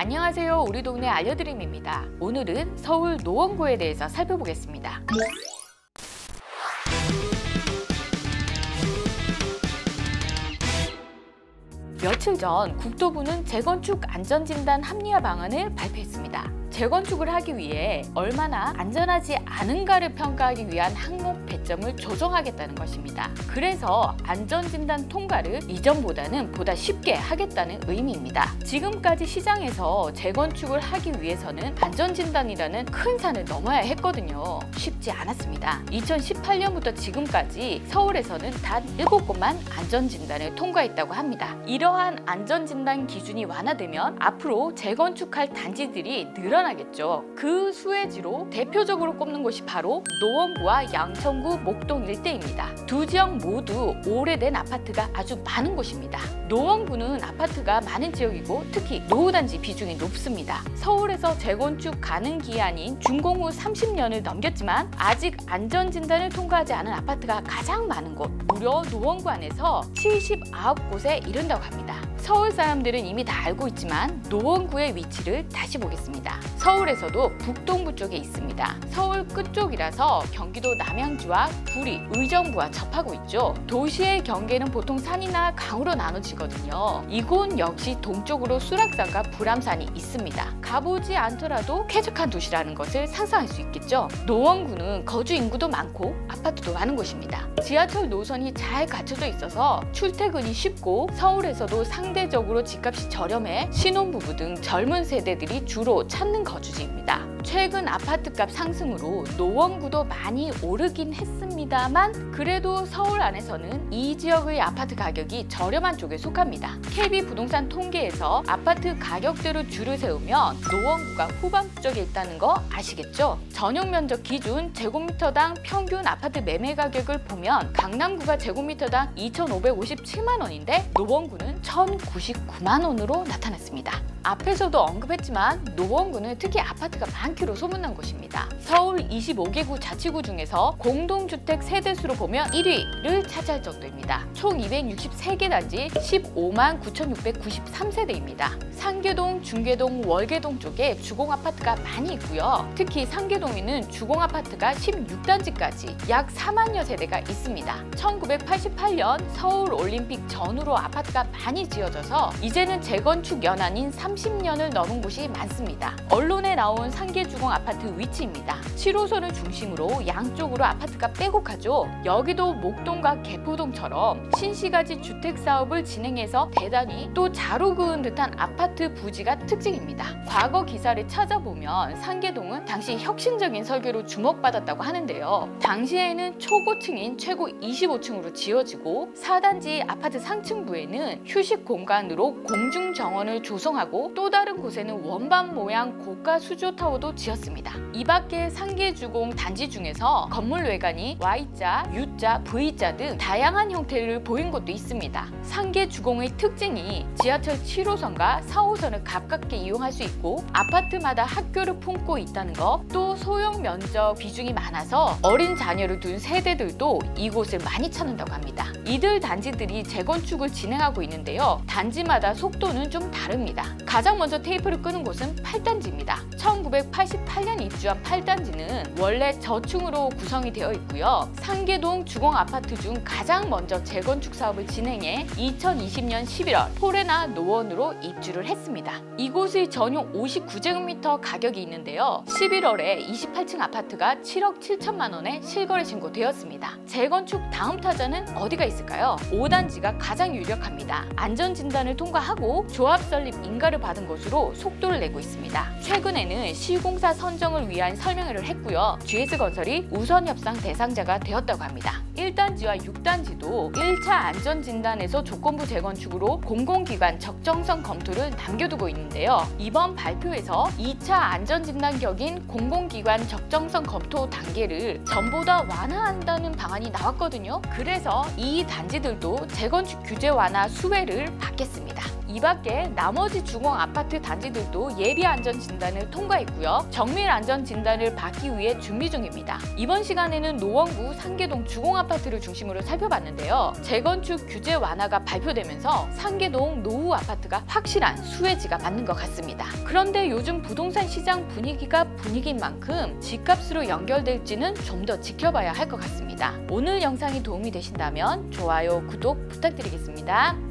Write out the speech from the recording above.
안녕하세요. 우리 동네 알려드림입니다. 오늘은 서울 노원구에 대해서 살펴보겠습니다. 며칠 전 국토부는 재건축 안전진단 합리화 방안을 발표했습니다. 재건축을 하기 위해 얼마나 안전하지 않은가를 평가하기 위한 항목 배점을 조정하겠다는 것입니다. 그래서 안전진단 통과를 이전보다는 보다 쉽게 하겠다는 의미입니다. 지금까지 시장에서 재건축을 하기 위해서는 안전진단이라는 큰 산을 넘어야 했거든요. 쉽지 않았습니다. 2018년부터 지금까지 서울에서는 단 7곳만 안전진단을 통과했다고 합니다. 이러한 안전진단 기준이 완화되면 앞으로 재건축할 단지들이 늘어나겠죠. 그 수혜지로 대표적으로 꼽는 곳이 바로 노원구와 양천구, 목동 일대입니다. 두 지역 모두 오래된 아파트가 아주 많은 곳입니다. 노원구는 아파트가 많은 지역이고 특히 노후단지 비중이 높습니다. 서울에서 재건축 가능 기한인 준공 후 30년을 넘겼지만 아직 안전진단을 통과하지 않은 아파트가 가장 많은 곳, 무려 노원구 안에서 79곳에 이른다고 합니다. 서울 사람들은 이미 다 알고 있지만 노원구의 위치를 다시 보겠습니다. 서울에서도 북동부 쪽에 있습니다. 서울 끝쪽이라서 경기도 남양주와 구리, 의정부와 접하고 있죠. 도시의 경계는 보통 산이나 강으로 나눠지거든요. 이곳 역시 동쪽으로 수락산과 불암산이 있습니다. 가보지 않더라도 쾌적한 도시라는 것을 상상할 수 있겠죠. 노원구는 거주 인구도 많고 아파트도 많은 곳입니다. 지하철 노선이 잘 갖춰져 있어서 출퇴근이 쉽고 서울에서도 상대적으로 집값이 저렴해 신혼부부 등 젊은 세대들이 주로 찾는 거주지입니다. 최근 아파트값 상승으로 노원구도 많이 오르긴 했습니다만 그래도 서울 안에서는 이 지역의 아파트 가격이 저렴한 쪽에 속합니다. KB부동산 통계에서 아파트 가격대로 줄을 세우면 노원구가 후반부 쪽에 있다는 거 아시겠죠? 전용 면적 기준 제곱미터당 평균 아파트 매매 가격을 보면 강남구가 제곱미터당 2,557만 원인데 노원구는 1,099만 원으로 나타났습니다. 앞에서도 언급했지만 노원구는 특히 아파트가 많기로 소문난 곳입니다. 서울 25개구 자치구 중에서 공동주택 세대수로 보면 1위를 차지할 정도입니다. 총 263개 단지 15만 9,693세대입니다. 상계동, 중계동, 월계동 쪽에 주공아파트가 많이 있고요. 특히 상계동에는 주공아파트가 16단지까지 약 4만여 세대가 있습니다. 1988년 서울올림픽 전후로 아파트가 많이 지어져서 이제는 재건축 연한인 30년을 넘은 곳이 많습니다. 언론에 나온 상계주공 아파트 위치입니다. 7호선을 중심으로 양쪽으로 아파트가 빼곡하죠. 여기도 목동과 개포동처럼 신시가지 주택 사업을 진행해서 대단히 또 자루 그은 듯한 아파트 부지가 특징입니다. 과거 기사를 찾아보면 상계동은 당시 혁신적인 설계로 주목받았다고 하는데요. 당시에는 초고층인 최고 25층으로 지어지고 4단지 아파트 상층부에는 휴식 공간으로 공중 정원을 조성하고 또 다른 곳에는 원반 모양 고가 수조타워도 지었습니다. 이 밖에 상계주공 단지 중에서 건물 외관이 Y자, U자, V자 등 다양한 형태를 보인 곳도 있습니다. 상계주공의 특징이 지하철 7호선과 4호선을 가깝게 이용할 수 있고 아파트마다 학교를 품고 있다는 것, 또 소형 면적 비중이 많아서 어린 자녀를 둔 세대들도 이곳을 많이 찾는다고 합니다. 이들 단지들이 재건축을 진행하고 있는데요. 단지마다 속도는 좀 다릅니다. 가장 먼저 테이프를 끄는 곳은 8단지입니다. 1988년 입주한 8단지는 원래 저층으로 구성이 되어 있고요. 상계동 주공아파트 중 가장 먼저 재건축 사업을 진행해 2020년 11월 포레나 노원으로 입주를 했습니다. 이곳의 전용 59제곱미터 가격이 있는데요. 11월에 28층 아파트가 7억 7천만 원에 실거래 신고되었습니다. 재건축 다음 타자는 어디가 있을까요? 5단지가 가장 유력합니다. 안전진단을 통과하고 조합 설립 인가를 받은 것으로 속도를 내고 있습니다. 최근에는 시공사 선정을 위한 설명회를 했고요. GS건설이 우선 협상 대상자가 되었다고 합니다. 1단지와 6단지도 1차 안전진단에서 조건부 재건축으로 공공기관 적정성 검토를 남겨두고 있는데요. 이번 발표에서 2차 안전진단 격인 공공기관 적정성 검토 단계를 전보다 완화한다는 방안이 나왔거든요. 그래서 이 단지들도 재건축 규제 완화 수혜를 받겠습니다. 이 밖에 나머지 주공 아파트 단지들도 예비 안전 진단을 통과했고요. 정밀 안전 진단을 받기 위해 준비 중입니다. 이번 시간에는 노원구 상계동 주공 아파트를 중심으로 살펴봤는데요. 재건축 규제 완화가 발표되면서 상계동 노후 아파트가 확실한 수혜지가 맞는 것 같습니다. 그런데 요즘 부동산 시장 분위기가 분위기인 만큼 집값으로 연결될지는 좀 더 지켜봐야 할 것 같습니다. 오늘 영상이 도움이 되신다면 좋아요, 구독 부탁드리겠습니다.